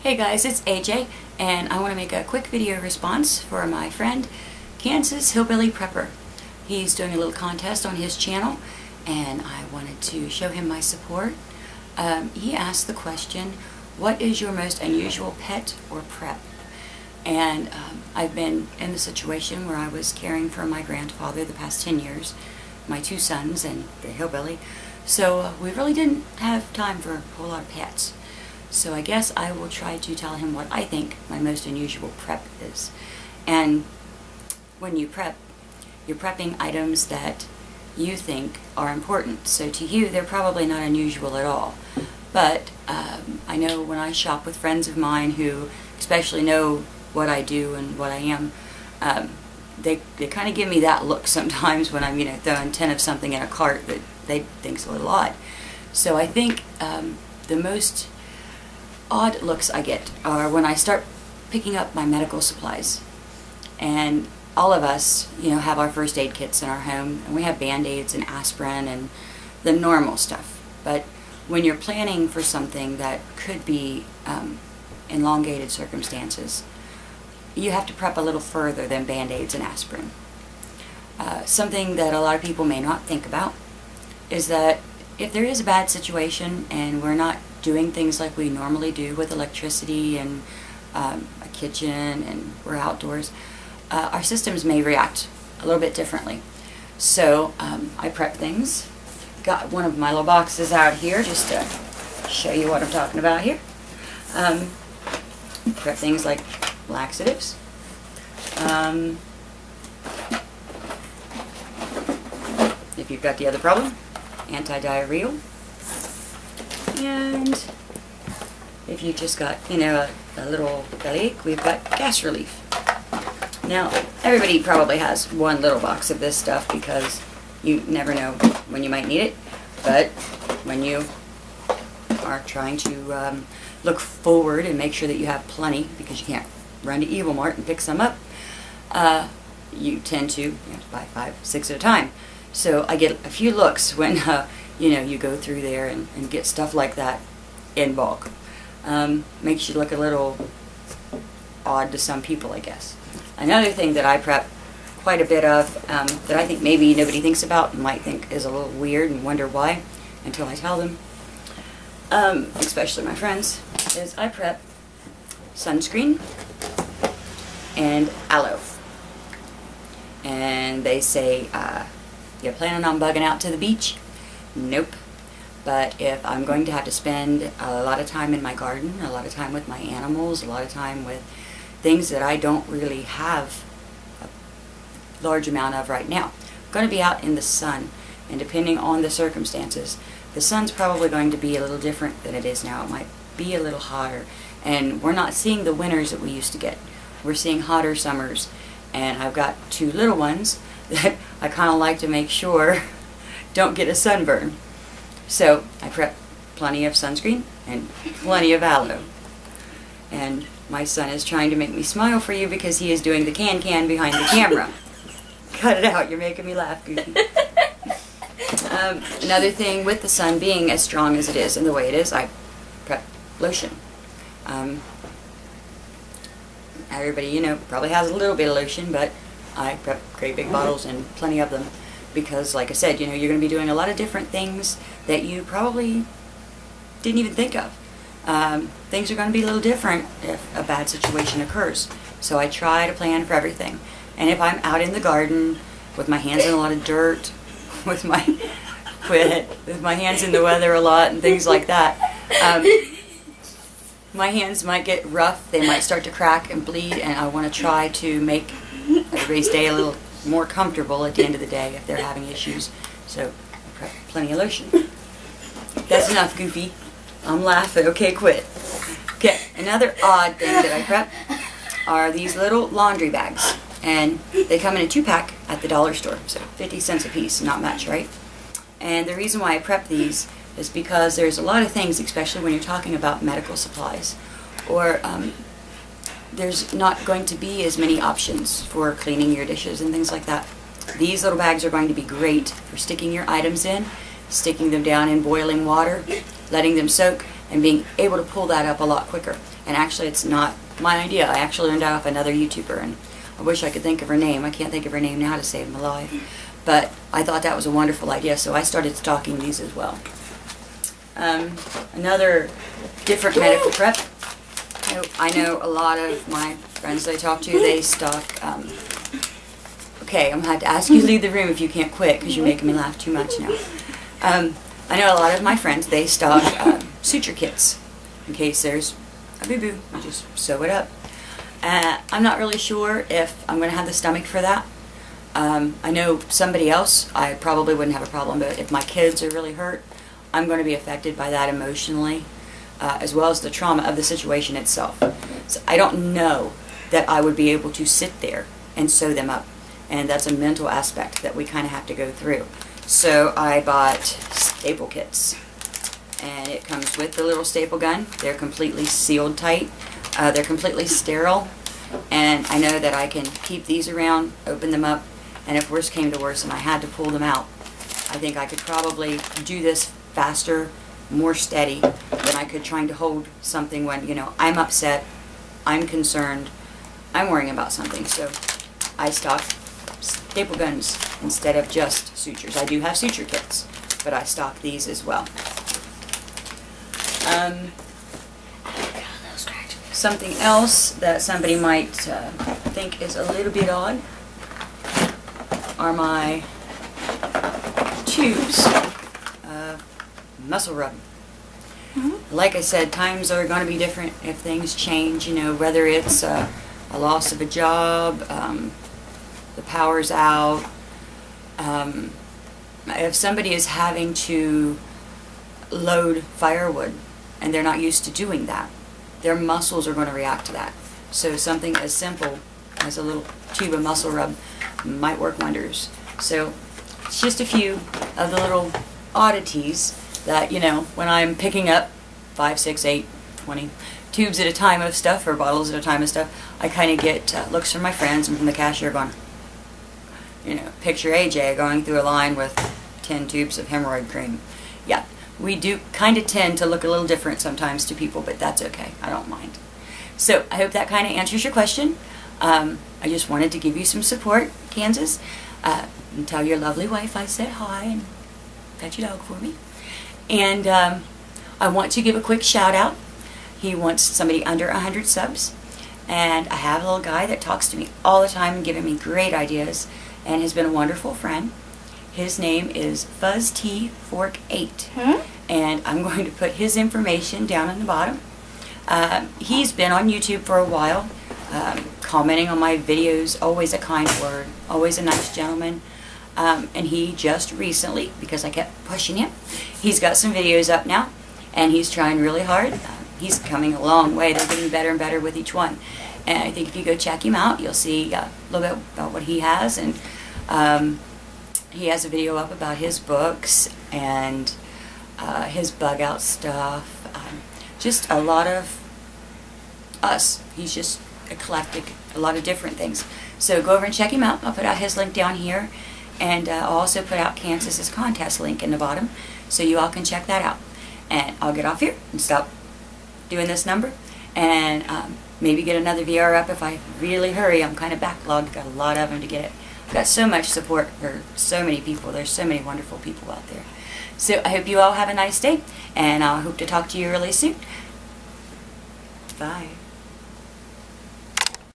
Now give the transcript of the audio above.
Hey guys, it's AJ, and I want to make a quick video response for my friend KansasHillbilly Prepper. He's doing a little contest on his channel, and I wanted to show him my support. He asked the question, what is your most unusual pet or prep? And I've been in the situation where I was caring for my grandfather the past 10 years, my two sons and the hillbilly, so we really didn't have time for a whole lot of pets. So I guess I will try to tell him what I think my most unusual prep is. And when you prep, you're prepping items that you think are important. So to you, they're probably not unusual at all. But I know when I shop with friends of mine who especially know what I do and what I am, they kind of give me that look sometimes when I'm throwing 10 of something in a cart that they think's a little odd. So I think the most odd looks I get are when I start picking up my medical supplies. And all of us, have our first aid kits in our home, and we have Band-Aids and aspirin and the normal stuff. But when you're planning for something that could be elongated circumstances, you have to prep a little further than Band-Aids and aspirin. Something that a lot of people may not think about is that if there is a bad situation and we're not doing things like we normally do with electricity and a kitchen and we're outdoors, our systems may react a little bit differently. So I prep things. Got one of my little boxes out here just to show you what I'm talking about here. Prep things like laxatives. If you've got the other problem, anti-diarrheal. And if you just got, a little bellyache, we've got gas relief. Now, everybody probably has one little box of this stuff because you never know when you might need it. But when you are trying to look forward and make sure that you have plenty, because you can't run to Evil Mart and pick some up, you tend to buy 5, 6 at a time. So I get a few looks when you go through there and get stuff like that in bulk. Makes you look a little odd to some people, I guess. Another thing that I prep quite a bit of that I think maybe nobody thinks about and might think is a little weird and wonder why until I tell them, especially my friends, is I prep sunscreen and aloe. And they say, you're planning on bugging out to the beach? Nope. But if I'm going to have to spend a lot of time in my garden, a lot of time with my animals, a lot of time with things that I don't really have a large amount of right now, I'm going to be out in the sun. And depending on the circumstances, the sun's probably going to be a little different than it is now. It might be a little hotter. And we're not seeing the winters that we used to get. We're seeing hotter summers. And I've got 2 little ones that I kind of like to make sure don't get a sunburn. So I prep plenty of sunscreen and plenty of aloe. And my son is trying to make me smile for you because he is doing the can behind the camera. Cut it out, you're making me laugh, Goofy. Another thing with the sun being as strong as it is and the way it is, I prep lotion. Everybody, probably has a little bit of lotion, but I prep great big bottles and plenty of them because, like I said, you're going to be doing a lot of different things that you probably didn't even think of. Things are going to be a little different if a bad situation occurs. So I try to plan for everything. And if I'm out in the garden with my hands in a lot of dirt, with my hands in the weather a lot and things like that, my hands might get rough, they might start to crack and bleed, and I want to try to make everybody's day a little more comfortable at the end of the day if they're having issues. So I prep plenty of lotion. That's enough, Goofy. I'm laughing. Okay, quit. Okay, another odd thing that I prep are these little laundry bags. And they come in a 2-pack at the dollar store, so 50 cents a piece, not much, right? And the reason why I prep these is because there's a lot of things, especially when you're talking about medical supplies, or there's not going to be as many options for cleaning your dishes and things like that. These little bags are going to be great for sticking your items in, sticking them down in boiling water, letting them soak, and being able to pull that up a lot quicker. And actually, it's not my idea. I actually learned that off another YouTuber, and I wish I could think of her name. I can't think of her name now to save my life. But I thought that was a wonderful idea, so I started stocking these as well. Another different medical prep. I know a lot of my friends that I talk to, they stock, okay, I'm going to have to ask you to leave the room if you can't quit, because you're making me laugh too much now. I know a lot of my friends, they stock suture kits, in case there's a boo-boo, you just sew it up. I'm not really sure if I'm going to have the stomach for that. I know somebody else, I probably wouldn't have a problem, but if my kids are really hurt, I'm going to be affected by that emotionally, as well as the trauma of the situation itself. So I don't know that I would be able to sit there and sew them up, and that's a mental aspect that we kind of have to go through. So I bought staple kits, and it comes with the little staple gun. They're completely sealed tight. They're completely sterile, and I know that I can keep these around, open them up, and if worse came to worse and I had to pull them out, I think I could probably do this faster, more steady than I could trying to hold something when, you know, I'm upset, I'm concerned, I'm worrying about something. So I stock staple guns instead of just sutures. I do have suture kits, but I stock these as well. Something else that somebody might think is a little bit odd are my tubes of muscle rub. Like I said, times are going to be different if things change, you know, whether it's a loss of a job, the power's out, if somebody is having to load firewood and they're not used to doing that, their muscles are going to react to that. So something as simple as a little tube of muscle rub might work wonders. So it's just a few of the little oddities that, you know, when I'm picking up 5, 6, 8, 20 tubes at a time of stuff, or bottles at a time of stuff, I kind of get looks from my friends and from the cashier going, you know, picture AJ going through a line with 10 tubes of hemorrhoid cream. Yeah, we do kind of tend to look a little different sometimes to people, but that's okay. I don't mind. So I hope that kind of answers your question. I just wanted to give you some support, Kansas, and tell your lovely wife I said hi and pet your dog for me. And I want to give a quick shout out. He wants somebody under 100 subs, and I have a little guy that talks to me all the time and giving me great ideas and has been a wonderful friend. His name is Fuzz T Fork 8, and I'm going to put his information down on the bottom. He's been on YouTube for a while, commenting on my videos, always a kind word, always a nice gentleman. And he just recently, because I kept pushing him, he's got some videos up now, and he's trying really hard. He's coming a long way. They're getting better and better with each one. And I think if you go check him out, you'll see a little bit about what he has. And he has a video up about his books and his bug out stuff. Just a lot of us. He's just eclectic, a lot of different things. So go over and check him out. I'll put out his link down here. And I'll also put out Kansas's contest link in the bottom, so you all can check that out. And I'll get off here and stop doing this number, and maybe get another VR up if I really hurry. I'm kind of backlogged, got a lot of them to get it. I've got so much support for so many people. There's so many wonderful people out there. So I hope you all have a nice day, and I hope to talk to you really soon. Bye.